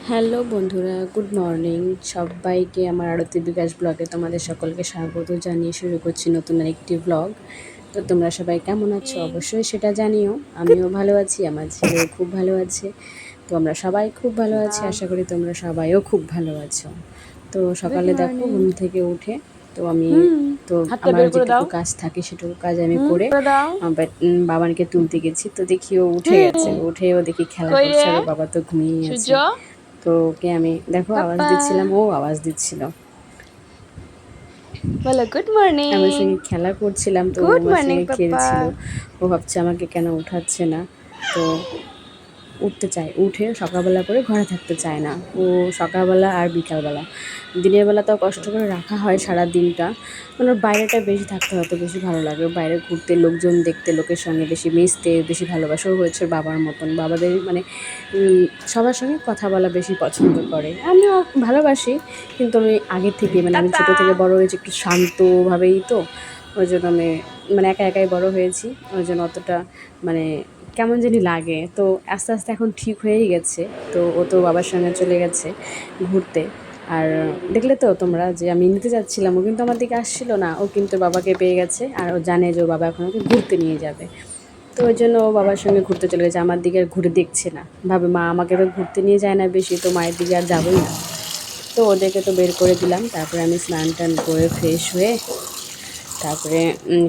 Hello বন্ধুরা, good morning. সবাইকে আমার আরতি বিকাশ ব্লগে তোমাদের সকলকে স্বাগত জানিয়ে শুরু করছি নতুন আরেকটি ব্লগ। তো তোমরা সবাই কেমন আছো অবশ্যই সেটা জানিও। আমিও ভালো আছি, আমার ছেলেও খুব ভালো আছে। তো আমরা সবাই খুব ভালো আছি, আশা করি তোমরা সবাইও খুব ভালো আছো। তো সকালে দেখো ঘুম থেকে উঠে তো আমি তো হাতটা আমার বের করে যেটুকু দাও। কাজ থাকে সেটুকু কাজ আমি করে দাও। বাবানকে তুলতে গেছি। তো দেখি ও উঠে গেছে, উঠেও দেখি খেলা কই করছে, রে আর ওর বাবা তো ঘুমিয়ে সূর্য? আছে। তো ওকে আমি দেখো আওয়াজ পাপ্পা দিচ্ছিলাম, ও আওয়াজ দিচ্ছিল, বলো গুড মর্নিং। আমার সঙ্গে খেলা করছিলাম। তো ও গুড আমার মর্নিং সঙ্গে পাপ্পা। খেলছিল। ও ভাবছে আমাকে কেন উঠাচ্ছে না। তো উঠতে চায়, উঠে সকালবেলা করে ঘরে থাকতে চায় না। ও সকালবেলা আর বিকালবেলা, দিনের বেলা তো কষ্ট করে রাখা হয় সারা দিনটা, মানে ওর বাইরেটা বেশি থাকতে হয়তো বেশি ভালো লাগে। ওর বাইরে ঘুরতে, লোকজন দেখতে, লোকের সঙ্গে বেশি মিশতে বেশি ভালোবাসা। ও হয়েছে বাবার মতন, বাবাদের মানে সবার সঙ্গে কথা বলা বেশি পছন্দ করে। আমিও ভালোবাসি, কিন্তু আমি আগের থেকে মানে আমি টাটা। ছোটো থেকে বড় হয়েছি একটু শান্তভাবেই। তো ওই জন্য আমি মানে একা একাই বড় হয়েছি, ওই জন্য অতটা মানে কেমন জানি লাগে। তো আস্তে আস্তে এখন ঠিক হয়েই গেছে। তো ও তো বাবার সঙ্গে চলে গেছে ঘুরতে। আর দেখলে তো তোমরা যে আমি নিতে যাচ্ছিলাম, ও কিন্তু আমার দিকে আসছিল না। ও কিন্তু বাবাকে পেয়ে গেছে, আর ও জানে যে ও বাবা এখন ওকে ঘুরতে নিয়ে যাবে। তো ওই জন্য ও বাবার সঙ্গে ঘুরতে চলে গেছে, আমার দিকে আর ঘুরে দেখছে না। ভাবে মা আমাকে তো ঘুরতে নিয়ে যায় না বেশি, তো মায়ের দিকে আর যাবোই না। তো ওদেরকে তো বের করে দিলাম। তারপরে আমি স্নান টান করে ফ্রেশ হয়ে তারপরে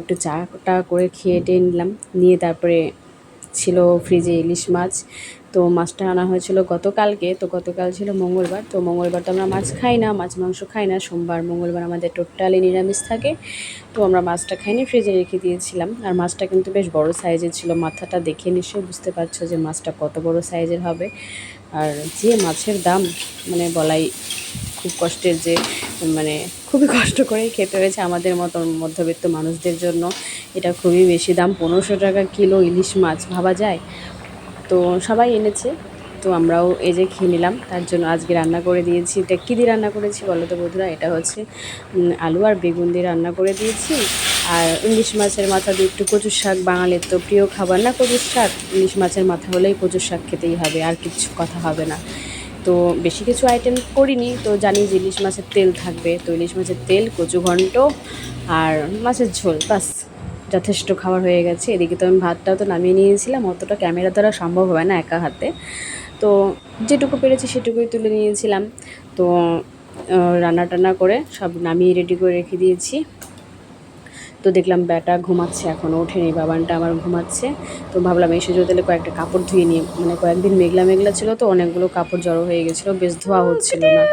একটু চাটা করে খেয়ে টেয়ে নিলাম। নিয়ে তারপরে ছিল ফ্রিজে ইলিশ মাছ। তো মাছটা আনা হয়েছিল গতকালকে। তো গতকাল ছিল মঙ্গলবার। তো মঙ্গলবার তো আমরা মাছ খাই না, মাছ মাংস খাই না। সোমবার মঙ্গলবার আমাদের টোটালি নিরামিষ থাকে। তো আমরা মাছটা খাইনি, ফ্রিজে রেখে দিয়েছিলাম। আর মাছটা কিন্তু বেশ বড় সাইজের ছিল। মাথাটা দেখে নিশ্চয়ই বুঝতে পারছো যে মাছটা কত বড় সাইজের হবে। আর যে মাছের দাম মানে বলাই খুব কষ্টের, যে মানে খুবই কষ্ট করেই খেতে হয়েছে আমাদের মতন মধ্যবিত্ত মানুষদের জন্য। এটা খুবই বেশি দাম, 1500 টাকা কিলো ইলিশ মাছ, ভাবা যায়? তো সবাই এনেছে, তো আমরাও এই যে খেয়ে নিলাম। তার জন্য আজকে রান্না করে দিয়েছি। এটা কী দিয়ে রান্না করেছি বলো তো বন্ধুরা? এটা হচ্ছে আলু আর বেগুন দিয়ে রান্না করে দিয়েছি। আর ইলিশ মাছের মাথা দিয়ে একটু কচুর শাক, বাঙালির তো প্রিয় খাবার না কচুর শাক। ইলিশ মাছের মাথা হলেই কচুর শাক খেতেই হবে, আর কিছু কথা হবে না। তো বেশি কিছু আইটেম করিনি, তো জানি যে ইলিশ মাছের তেল থাকবে। তো ইলিশ মাছের তেল, কচু ঘন্ট আর মাছের ঝোল, বাস যথেষ্ট খাবার হয়ে গেছে। এদিকে তো আমি ভাতটাও তো নামিয়ে নিয়েছিলাম, অতটা ক্যামেরা দ্বারা সম্ভব হয় না একা হাতে। তো যেটুকু পেরেছি সেটুকুই তুলে নিয়েছিলাম। তো রান্না টান্না করে সব নামিয়ে রেডি করে রেখে দিয়েছি। তো দেখলাম ব্যাটা ঘুমাচ্ছে, এখনও ওঠেনি, বাবানটা আমার ঘুমাচ্ছে। তো ভাবলাম এসে যদি তাহলে কয়েকটা কাপড় ধুয়ে নিই, মানে কয়েকদিন মেঘলা মেঘলা ছিল, তো অনেকগুলো কাপড় জড়ো হয়ে গেছিলো, বেশ ধোয়া হচ্ছিল না।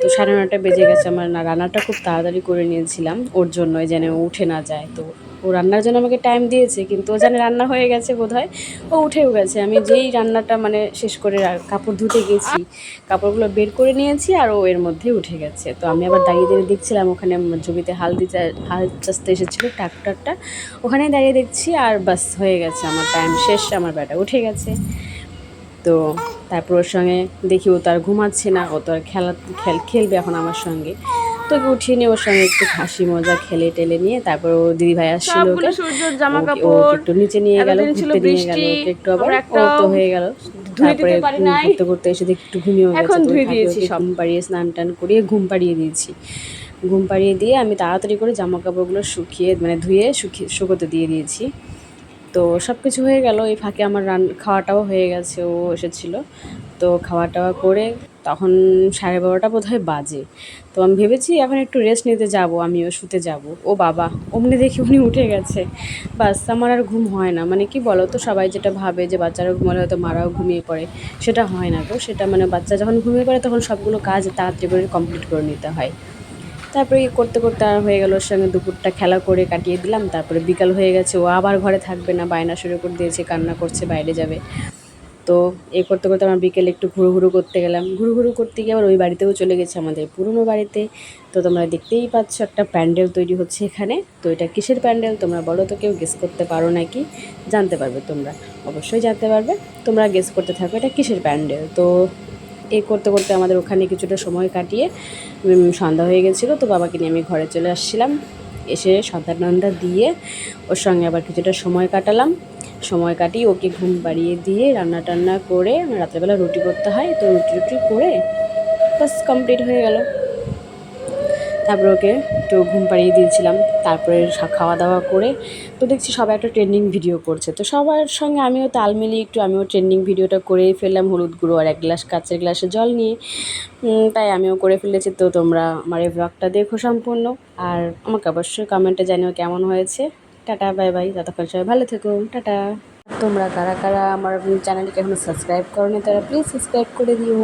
তো 9:30 বেজে গেছে। আমার না রান্নাটা খুব তাড়াতাড়ি করে নিয়েছিলাম ওর জন্যই, যেন ও উঠে না যায়। তো ও রান্নার জন্য আমাকে টাইম দিয়েছে, কিন্তু ও জানে রান্না হয়ে গেছে বোধহয়, ও উঠেও গেছে। আমি যেই রান্নাটা মানে শেষ করে কাপড় ধুতে গেছি, কাপড়গুলো বের করে নিয়েছি, আর ও এর মধ্যে উঠে গেছে। তো আমি আবার দাঁড়িয়ে দাঁড়িয়ে দেখছিলাম, ওখানে জমিতে হাল চাষতে এসেছিলো ট্রাক্টরটা, ওখানেই দাঁড়িয়ে দেখছি। আর বাস হয়ে গেছে, আমার টাইম শেষ, আমার বেটা উঠে গেছে। তো তারপর ওর সঙ্গে দেখি ও তো আর ঘুমাচ্ছে না, ও তো আর খেলবে এখন আমার সঙ্গে। তো ওকে উঠিয়ে নিয়ে ওর সঙ্গে একটু হাসি মজা খেলে টেলে নিয়ে তারপর ও দিদিভাই আসছিল, সবগুলো ওকে সূর্যর জামা ওকে কাপড়। একটু নিচে নিয়ে গেল, এতদিন ছিল ঘুরতে নিয়ে গেল বৃষ্টি, ওকে একটু, আবার আমরা ও একটাও তো হয়ে গেল। ধুয়ে তারপরে দিতে পারি নাই। ঘুরতে ঘুরতে এসে দেখি একটু ঘুমিয়েও গেছে। এখন তো ওই ধুয়ে ফাঁকে দিয়েছি ওকে সব। ঘুম পাড়িয়ে স্নান টান করিয়ে ঘুম পাড়িয়ে দিয়েছি। ঘুম পাড়িয়ে দিয়ে আমি তাড়াতাড়ি করে জামা কাপড়গুলো শুকিয়ে মানে ধুয়ে শুকোতে দিয়ে দিয়েছি। তো সব কিছু হয়ে গেল, এই ফাঁকে আমার খাওয়াটাও হয়ে গেছে, ও এসেছিলো। তো খাওয়া টাওয়া করে তখন 12:30 বোধহয় বাজে। তো আমি ভেবেছি এখন একটু রেস্ট নিতে যাব, আমিও শুতে যাব। ও বাবা, অমনি দেখি উনি উঠে গেছে। বাস আমার আর ঘুম হয় না। মানে কি বলো তো, সবাই যেটা ভাবে যে বাচ্চারা ঘুমালে হয়তো মারাও ঘুমিয়ে পড়ে, সেটা হয় না গো। সেটা মানে বাচ্চা যখন ঘুমিয়ে পড়ে তখন সবগুলো কাজ তাড়াতাড়ি করে কমপ্লিট করে নিতে হয়। তারপরে করতে করতে আর হয়ে গেল, ওর সঙ্গে দুপুরটা খেলা করে কাটিয়ে দিলাম। তারপরে বিকাল হয়ে গেছে, ও আবার ঘরে থাকবে না, বায়না শুরু করে দিয়েছে, কান্না করছে, বাইরে যাবে। তো করতে করতে আমার বিকেলে একটু ঘুরু করতে গেলাম। ঘুরু করতে গিয়ে আবার ওই বাড়িতেও চলে গেছে, আমাদের পুরনো বাড়িতে। তো তোমরা দেখতেই পাচ্ছ একটা প্যান্ডেল তৈরি হচ্ছে এখানে। তো এটা কিসের প্যান্ডেল তোমরা বলো তো, কেউ গেস করতে পারো নাকি? জানতে পারবে তোমরা, অবশ্যই জানতে পারবে। তোমরা গেস করতে থাকো এটা কিসের প্যান্ডেল। তো করতে করতে আমাদের ওখানে কিছুটা সময় কাটিয়ে সন্ধ্যা হয়ে গেছিলো। তো বাবাকে নিয়ে আমি ঘরে চলে আসছিলাম। এসে সন্ধ্যা টন্ধা দিয়ে ওর সঙ্গে আবার কিছুটা সময় কাটালাম। সময় কাটিয়ে ওকে ঘুম পাড়িয়ে দিয়ে রান্না টান্না করে রাত্রেবেলা রুটি করতে হয়, তো রুটি করে বাস কমপ্লিট হয়ে গেল। তারপরে ওকে একটু ঘুম পাড়িয়ে দিয়েছিলাম, তারপরে খাওয়া দাওয়া করে তো দেখছি সবাই একটা ট্রেন্ডিং ভিডিও করছে, তো সবার সঙ্গে আমিও তাল মিলিয়ে একটু আমিও ট্রেন্ডিং ভিডিওটা করেই ফেললাম হলুদ গুঁড়ো আর 1 গ্লাস কাঁচের গ্লাসে জল নিয়ে। তাই আমিও করে ফেলেছি। তো তোমরা আমার এই ব্লগটা দেখো সম্পূর্ণ, আর আমাকে অবশ্যই কমেন্টে জানিও কেমন হয়েছে। টাটা, বাই বাই, ততক্ষণ সবাই ভালো থেকো, টাটা। তোমরা কারা কারা আমার চ্যানেলটিকে এখনও সাবস্ক্রাইব করোনি তারা প্লিজ সাবস্ক্রাইব করে দিও।